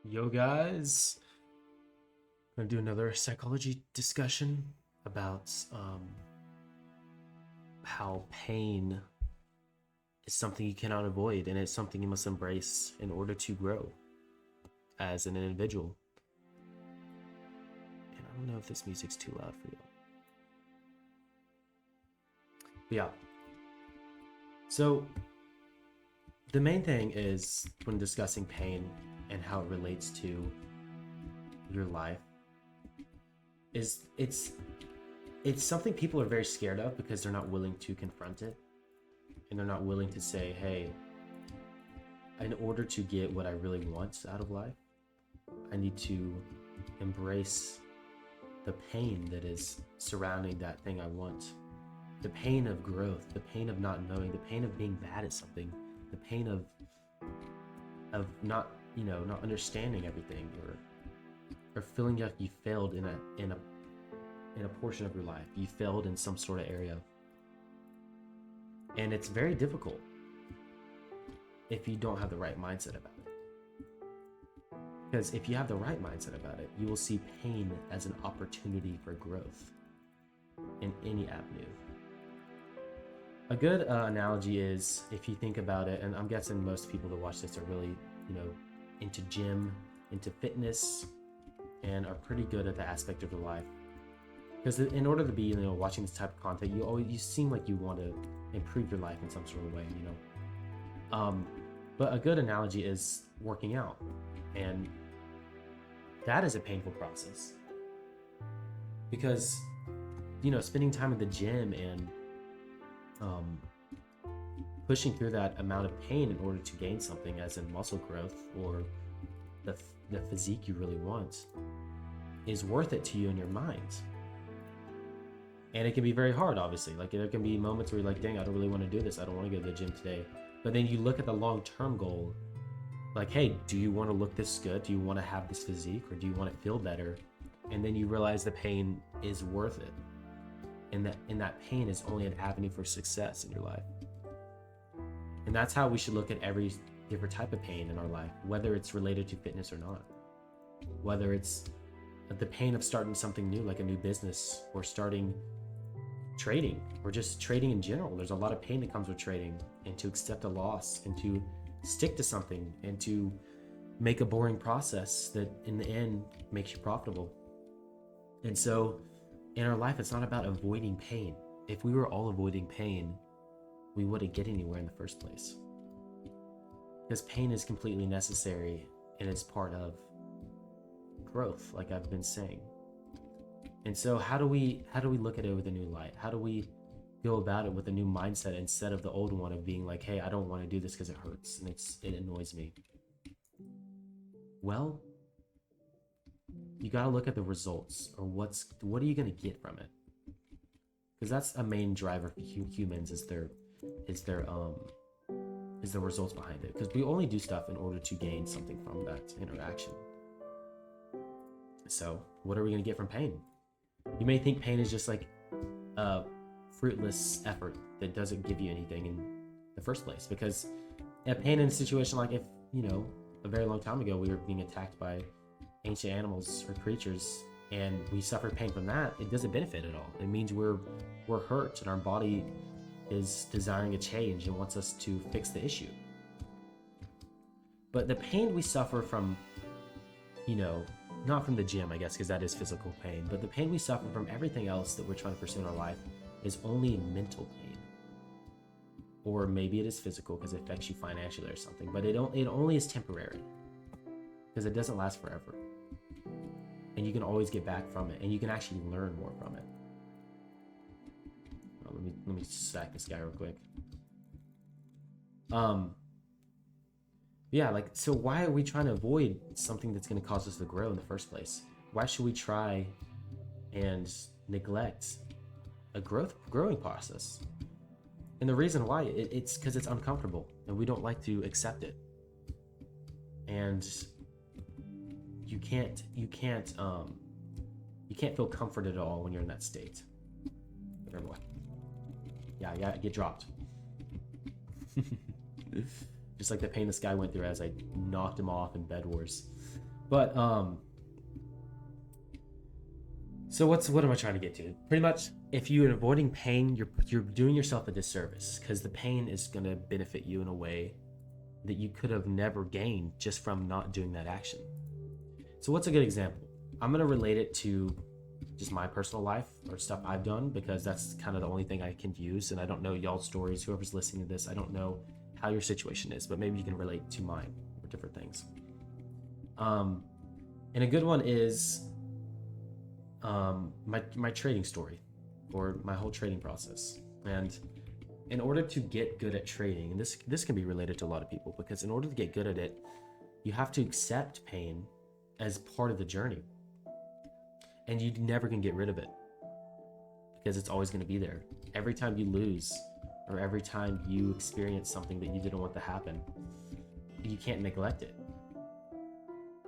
Yo, guys, I'm gonna do another psychology discussion about how pain is something you cannot avoid and it's something you must embrace in order to grow as an individual. And I don't know if this music's too loud for you. But yeah. So, the main thing is when discussing pain and how it relates to your life is it's something people are very scared of because they're not willing to confront it, and they're not willing to say, hey, in order to get what I really want out of life, I need to embrace the pain that is surrounding that thing I want. The pain of growth, the pain of not knowing, the pain of being bad at something, the pain of not, not understanding everything, or feeling like you failed in a portion of your life. You failed in some sort of area. And it's very difficult if you don't have the right mindset about it. Because if you have the right mindset about it, you will see pain as an opportunity for growth in any avenue. A good analogy is, if you think about it, and I'm guessing most people that watch this are really, into gym, into fitness, and are pretty good at the aspect of their life. Because in order to be, watching this type of content, you seem like you want to improve your life in some sort of way, But a good analogy is working out, and that is a painful process. Because, spending time in the gym and pushing through that amount of pain in order to gain something, as in muscle growth or the physique you really want, is worth it to you in your mind. And it can be very hard, obviously. Like, there can be moments where you're like, dang, I don't really want to do this. I don't want to go to the gym today. But then you look at the long-term goal, like, hey, do you want to look this good? Do you want to have this physique? Or do you want to feel better? And then you realize the pain is worth it. And that pain is only an avenue for success in your life. And that's how we should look at every different type of pain in our life, whether it's related to fitness or not. Whether it's the pain of starting something new, like a new business, or starting trading, or just trading in general. There's a lot of pain that comes with trading, and to accept a loss, and to stick to something, and to make a boring process that in the end makes you profitable. And so in our life, it's not about avoiding pain. If we were all avoiding pain, we wouldn't get anywhere in the first place. Because pain is completely necessary, and it's part of growth, like I've been saying. And so how do we look at it with a new light? How do we go about it with a new mindset instead of the old one of being like, hey, I don't want to do this because it hurts and it annoys me? Well, you got to look at the results, or what are you going to get from it? Because that's a main driver for humans, is the results behind it. Because we only do stuff in order to gain something from that interaction. So what are we going to get from pain? You may think pain is just like a fruitless effort that doesn't give you anything in the first place. Because pain in a situation like, if, a very long time ago we were being attacked by ancient animals or creatures, and we suffer pain from that, it doesn't benefit at all. It means we're hurt, and our body is desiring a change and wants us to fix the issue. But the pain we suffer from, not from the gym, I guess, because that is physical pain, but the pain we suffer from everything else that we're trying to pursue in our life is only mental pain. Or maybe it is physical because it affects you financially or something, but it only is temporary, because it doesn't last forever. And you can always get back from it, and you can actually learn more from it. Oh, let me sack this guy real quick. Yeah, like, so why are we trying to avoid something that's going to cause us to grow in the first place? Why should we try and neglect a growing process? And the reason why, it's because it's uncomfortable, and we don't like to accept it. And you can't feel comfort at all when you're in that state. Everyone. Yeah, get dropped. Just like the pain this guy went through as I knocked him off in Bed Wars. But so what am I trying to get to? Pretty much, if you're avoiding pain, you're doing yourself a disservice, because the pain is going to benefit you in a way that you could have never gained just from not doing that action. So what's a good example? I'm going to relate it to just my personal life or stuff I've done, because that's kind of the only thing I can use. And I don't know y'all's stories, whoever's listening to this, I don't know how your situation is, but maybe you can relate to mine or different things. And a good one is my trading story, or my whole trading process. And in order to get good at trading, and this can be related to a lot of people, because in order to get good at it, you have to accept pain as part of the journey. And you never can get rid of it, because it's always going to be there. Every time you lose, or every time you experience something that you didn't want to happen, you can't neglect it.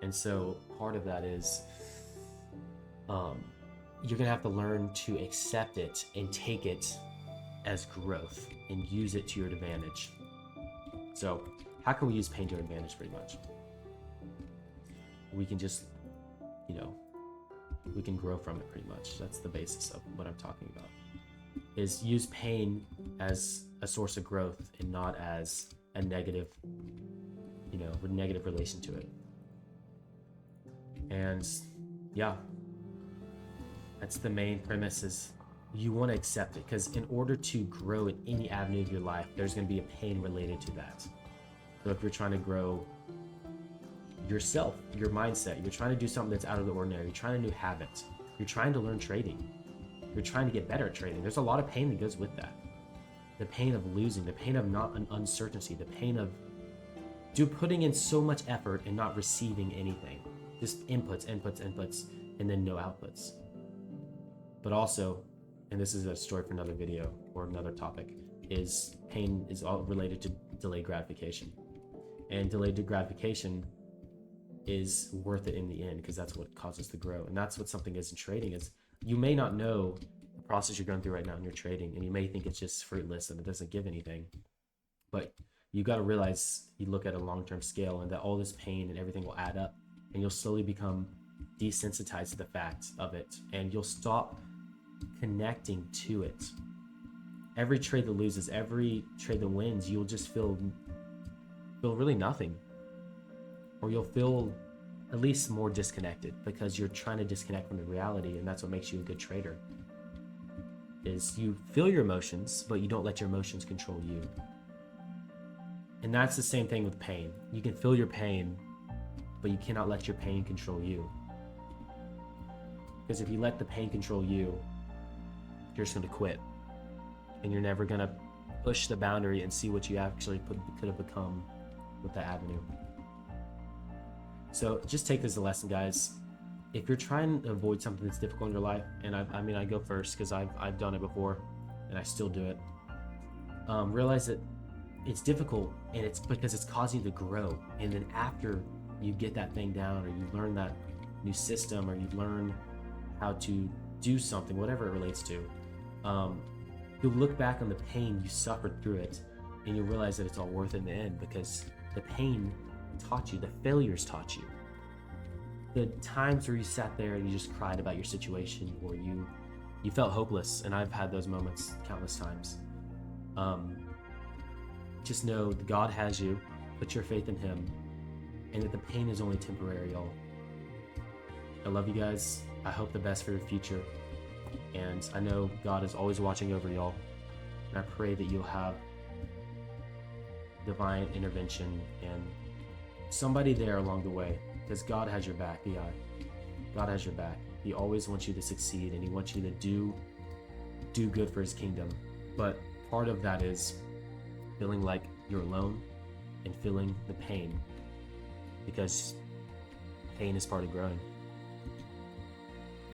And so part of that is you're going to have to learn to accept it and take it as growth and use it to your advantage. So how can we use pain to our advantage? Pretty much, we can just, we can grow from it. Pretty much, that's the basis of what I'm talking about, is use pain as a source of growth and not as a negative, negative relation to it. And yeah, that's the main premise, is you want to accept it, because in order to grow in any avenue of your life, there's going to be a pain related to that. So if you're trying to grow yourself, your mindset, you're trying to do something that's out of the ordinary, you're trying a new habit, you're trying to learn trading, you're trying to get better at trading, there's a lot of pain that goes with that. The pain of losing, the pain of not an uncertainty, the pain of putting in so much effort and not receiving anything. Just inputs, and then no outputs. But also, and this is a story for another video or another topic, is pain is all related to delayed gratification. And delayed gratification is worth it in the end, because that's what causes the grow. And that's what something is in trading. Is you may not know the process you're going through right now in your trading, and you may think it's just fruitless and it doesn't give anything. But you got to realize, you look at a long-term scale, and that all this pain and everything will add up, and you'll slowly become desensitized to the fact of it, and you'll stop connecting to it. Every trade that loses, every trade that wins, you'll just feel really nothing, or you'll feel at least more disconnected, because you're trying to disconnect from the reality. And that's what makes you a good trader, is you feel your emotions, but you don't let your emotions control you. And that's the same thing with pain. You can feel your pain, but you cannot let your pain control you. Because if you let the pain control you, you're just going to quit. And you're never going to push the boundary and see what you actually could have become with that avenue. So just take this as a lesson, guys. If you're trying to avoid something that's difficult in your life, and I go first because I've done it before, and I still do it. Realize that it's difficult, and it's because it's causing you to grow. And then after you get that thing down, or you learn that new system, or you learn how to do something, whatever it relates to, you'll look back on the pain you suffered through it, and you'll realize that it's all worth it in the end, because the pain taught you, the failures taught you. The times where you sat there and you just cried about your situation, or you felt hopeless, and I've had those moments countless times. Just know that God has you. Put your faith in Him, and that the pain is only temporary, y'all. I love you guys. I hope the best for your future, and I know God is always watching over y'all, and I pray that you'll have divine intervention and somebody there along the way, because God has your back. God has your back. He always wants you to succeed, and He wants you to do good for His kingdom. But part of that is feeling like you're alone and feeling the pain, because pain is part of growing.